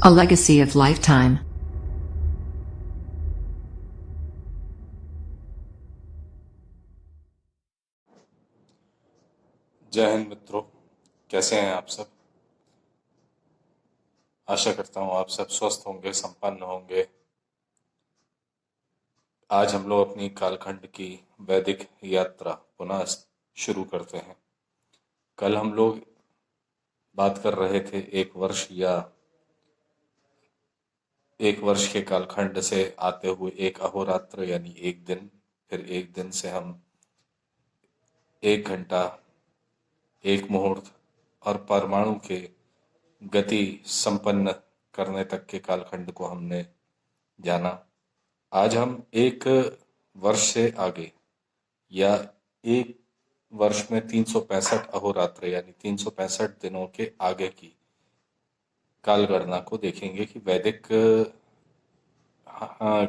A legacy of lifetime. जय हिंद मित्रों। कैसे हैं आप सब? आशा करता हूँ आप सब स्वस्थ होंगे, संपन्न होंगे। आज हम लोग अपनी कालखंड की वैदिक यात्रा पुनः शुरू करते हैं। कल हम लोग बात कर रहे थे एक वर्ष के कालखंड से आते हुए एक अहोरात्र यानी एक दिन, फिर एक दिन से हम एक घंटा, एक मुहूर्त और परमाणु के गति संपन्न करने तक के कालखंड को हमने जाना। आज हम एक वर्ष से आगे या एक वर्ष में 365 अहोरात्र यानी 365 दिनों के आगे की काल गणना को देखेंगे कि वैदिक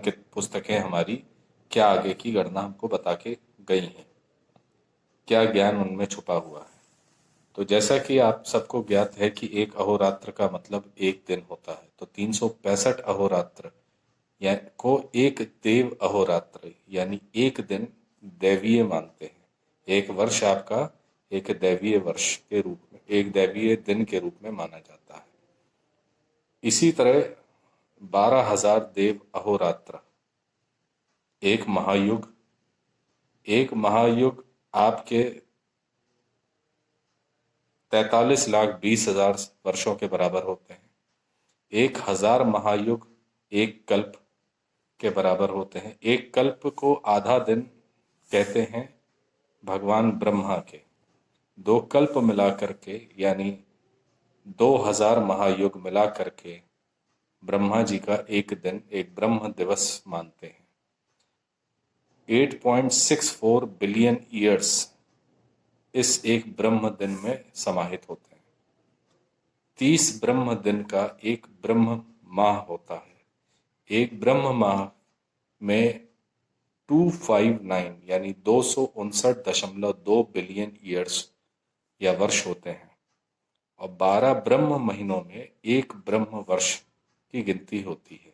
के पुस्तकें हमारी क्या आगे की गणना हमको बता के गई हैं, क्या ज्ञान उनमें छुपा हुआ है। तो जैसा कि आप सबको ज्ञात है कि एक अहोरात्र का मतलब एक दिन होता है, तो 365 अहोरात्र या को एक देव अहोरात्र यानी एक दिन दैवीय मानते हैं। एक वर्ष आपका एक दैवीय वर्ष के रूप में, एक दैवीय दिन के रूप में माना जाता है। इसी तरह 12,000 देव अहोरात्र एक महायुग आपके 43,20,000 वर्षों के बराबर होते हैं। 1,000 महायुग एक कल्प के बराबर होते हैं। एक कल्प को आधा दिन कहते हैं भगवान ब्रह्मा के। 2 कल्प मिला करके यानी 2,000 महायुग मिला करके ब्रह्मा जी का एक दिन एक ब्रह्म दिवस मानते हैं। 8.64 बिलियन ईयर्स इस एक ब्रह्म दिन में समाहित होते हैं। 30 ब्रह्म दिन का एक ब्रह्म माह होता है। एक ब्रह्म माह में 259 यानी 259.2 बिलियन ईयर्स या वर्ष होते हैं और 12 ब्रह्म महीनों में एक ब्रह्म वर्ष की गिनती होती है।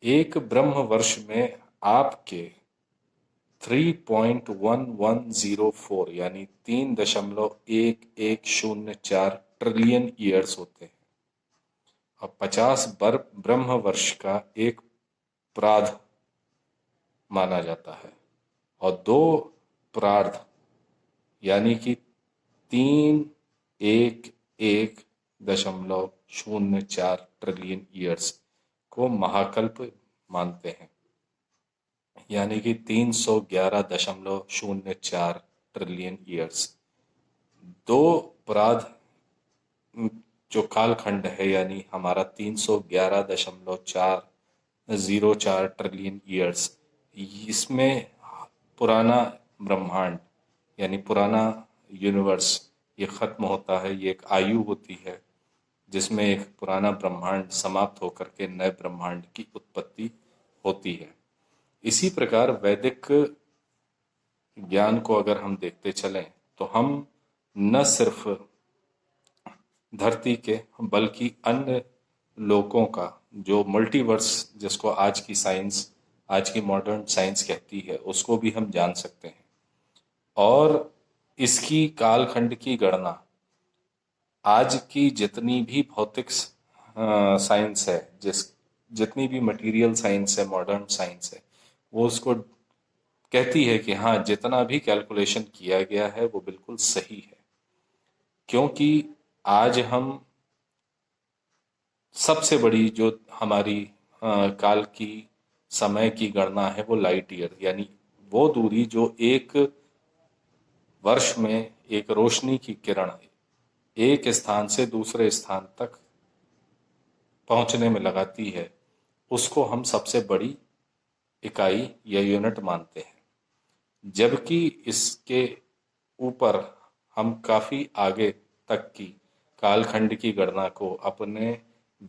एक ब्रह्म वर्ष में आपके 3.1104 यानी 3.1104 ट्रिलियन ईयर्स होते हैं और 50 ब्रह्म वर्ष का एक प्रार्ध माना जाता है और 2 प्रार्ध यानी कि 3.1104 ट्रिलियन ईयर्स को महाकल्प मानते हैं यानी कि 311.04 ट्रिलियन ईयर्स। 2 प्रार्ध जो कालखंड है यानी हमारा 311.404 ट्रिलियन ईयर्स, इसमें पुराना ब्रह्मांड यानी पुराना यूनिवर्स ये खत्म होता है। ये एक आयु होती है जिसमें एक पुराना ब्रह्मांड समाप्त होकर के नए ब्रह्मांड की उत्पत्ति होती है। इसी प्रकार वैदिक ज्ञान को अगर हम देखते चलें तो हम न सिर्फ धरती के बल्कि अन्य लोकों का जो मल्टीवर्स जिसको आज की साइंस, आज की मॉडर्न साइंस कहती है, उसको भी हम जान सकते हैं। और इसकी कालखंड की गणना आज की जितनी भी भौतिक साइंस है, जितनी भी मटेरियल साइंस है, मॉडर्न साइंस है, वो उसको कहती है कि हाँ, जितना भी कैलकुलेशन किया गया है वो बिल्कुल सही है। क्योंकि आज हम सबसे बड़ी जो हमारी काल की समय की गणना है वो लाइट ईयर यानी वो दूरी जो एक वर्ष में एक रोशनी की किरण एक स्थान से दूसरे स्थान तक पहुंचने में लगाती है, उसको हम सबसे बड़ी इकाई या यूनिट मानते हैं। जबकि इसके ऊपर हम काफी आगे तक की कालखंड की गणना को अपने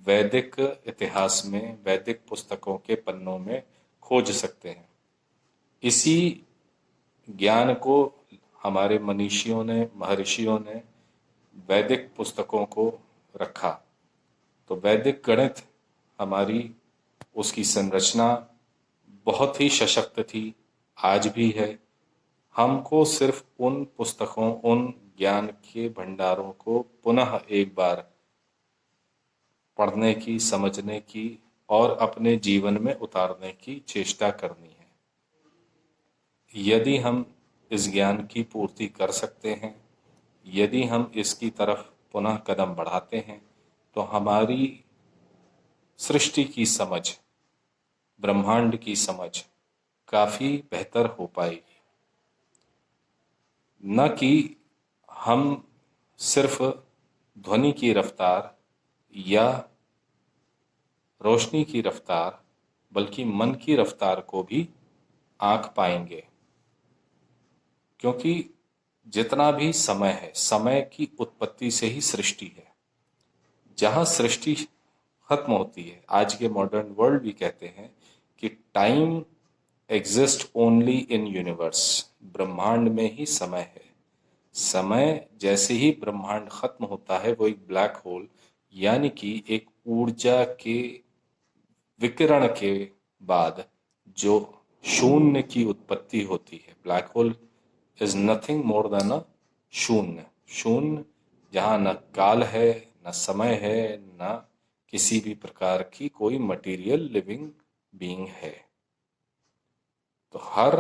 वैदिक इतिहास में, वैदिक पुस्तकों के पन्नों में खोज सकते हैं। इसी ज्ञान को हमारे मनीषियों ने, महर्षियों ने वैदिक पुस्तकों को रखा। तो वैदिक गणित हमारी उसकी संरचना बहुत ही सशक्त थी, आज भी है। हमको सिर्फ उन पुस्तकों, उन ज्ञान के भंडारों को पुनः एक बार पढ़ने की, समझने की और अपने जीवन में उतारने की चेष्टा करनी है। यदि हम इस ज्ञान की पूर्ति कर सकते हैं, यदि हम इसकी तरफ पुनः कदम बढ़ाते हैं, तो हमारी सृष्टि की समझ, ब्रह्मांड की समझ काफी बेहतर हो पाएगी। न कि हम सिर्फ ध्वनि की रफ्तार या रोशनी की रफ्तार, बल्कि मन की रफ्तार को भी आंक पाएंगे। क्योंकि जितना भी समय है, समय की उत्पत्ति से ही सृष्टि है। जहां सृष्टि खत्म होती है, आज के मॉडर्न वर्ल्ड भी कहते हैं कि time exist only in universe, ब्रह्मांड में ही समय है। समय जैसे ही ब्रह्मांड खत्म होता है, वो एक ब्लैक होल यानी कि एक ऊर्जा के विकिरण के बाद जो शून्य की उत्पत्ति होती है। Black hole is nothing more than a शून्य। शून्य जहां न काल है, न समय है, न किसी भी प्रकार की कोई मटेरियल लिविंग बीइंग है। तो हर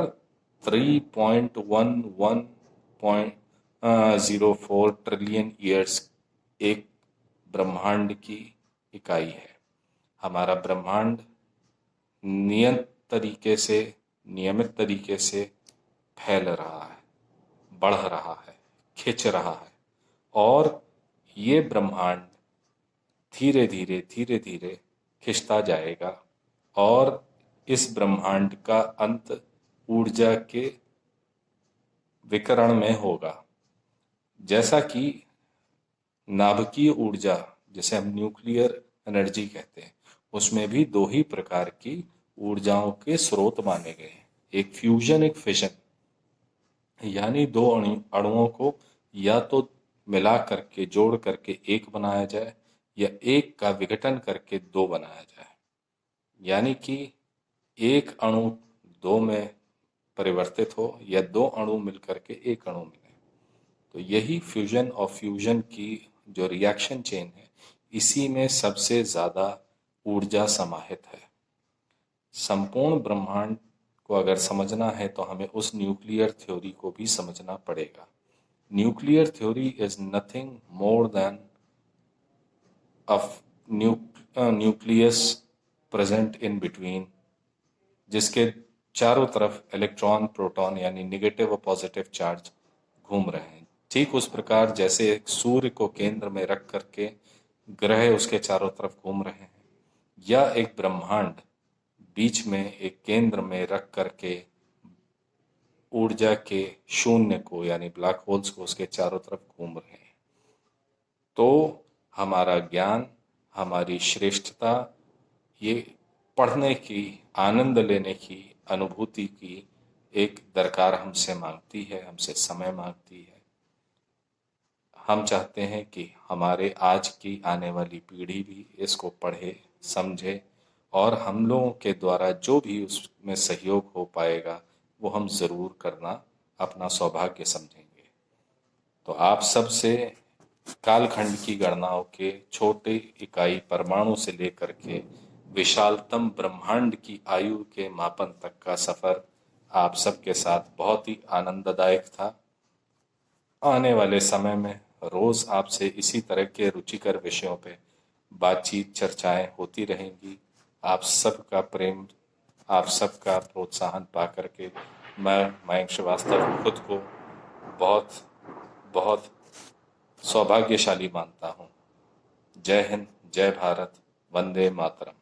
3.11.04 ट्रिलियन ईयर्स एक ब्रह्मांड की इकाई है। हमारा ब्रह्मांड नियमित तरीके से फैल रहा है, बढ़ रहा है, खिंच रहा है, और ये ब्रह्मांड धीरे धीरे खिंचता जाएगा और इस ब्रह्मांड का अंत ऊर्जा के विकिरण में होगा। जैसा कि नाभिकीय ऊर्जा, जिसे हम न्यूक्लियर एनर्जी कहते हैं, उसमें भी दो ही प्रकार की ऊर्जाओं के स्रोत माने गए हैं, एक फ्यूजन, एक फिशन। यानी दो अणुओं को या तो मिला करके, जोड़ करके एक बनाया जाए, या एक का विघटन करके दो बनाया जाए। यानी कि एक अणु दो में परिवर्तित हो, या दो अणु मिलकर के एक अणु मिले। तो यही फ्यूजन और फ्यूजन की जो रिएक्शन चेन है, इसी में सबसे ज्यादा ऊर्जा समाहित है। संपूर्ण ब्रह्मांड को अगर समझना है तो हमें उस न्यूक्लियर थ्योरी को भी समझना पड़ेगा। Nuclear theory is nothing more than a nucleus present in between, जिसके चारों तरफ इलेक्ट्रॉन, प्रोटॉन यानी निगेटिव और पॉजिटिव चार्ज घूम रहे हैं। ठीक उस प्रकार जैसे एक सूर्य को केंद्र में रख करके ग्रह उसके चारों तरफ घूम रहे हैं, या एक ब्रह्मांड बीच में एक केंद्र में रख करके ऊर्जा के शून्य को यानी ब्लैक होल्स को उसके चारों तरफ घूम रहे हैं। तो हमारा ज्ञान, हमारी श्रेष्ठता, ये पढ़ने की, आनंद लेने की, अनुभूति की एक दरकार हमसे मांगती है, हमसे समय मांगती है। हम चाहते हैं कि हमारे आज की आने वाली पीढ़ी भी इसको पढ़े, समझे, और हम लोगों के द्वारा जो भी उसमें सहयोग हो पाएगा वो हम जरूर करना अपना सौभाग्य समझेंगे। तो आप सबसे कालखंड की गणनाओं के छोटे इकाई परमाणु से लेकर के विशालतम ब्रह्मांड की आयु के मापन तक का सफर आप सबके साथ बहुत ही आनंददायक था। आने वाले समय में रोज आपसे इसी तरह के रुचिकर विषयों पे बातचीत, चर्चाएं होती रहेंगी। आप सबका प्रेम, आप सबका प्रोत्साहन पा करके मैं मयंक श्रीवास्तव खुद को बहुत बहुत सौभाग्यशाली मानता हूँ। जय हिंद, जय भारत, वंदे मातरम।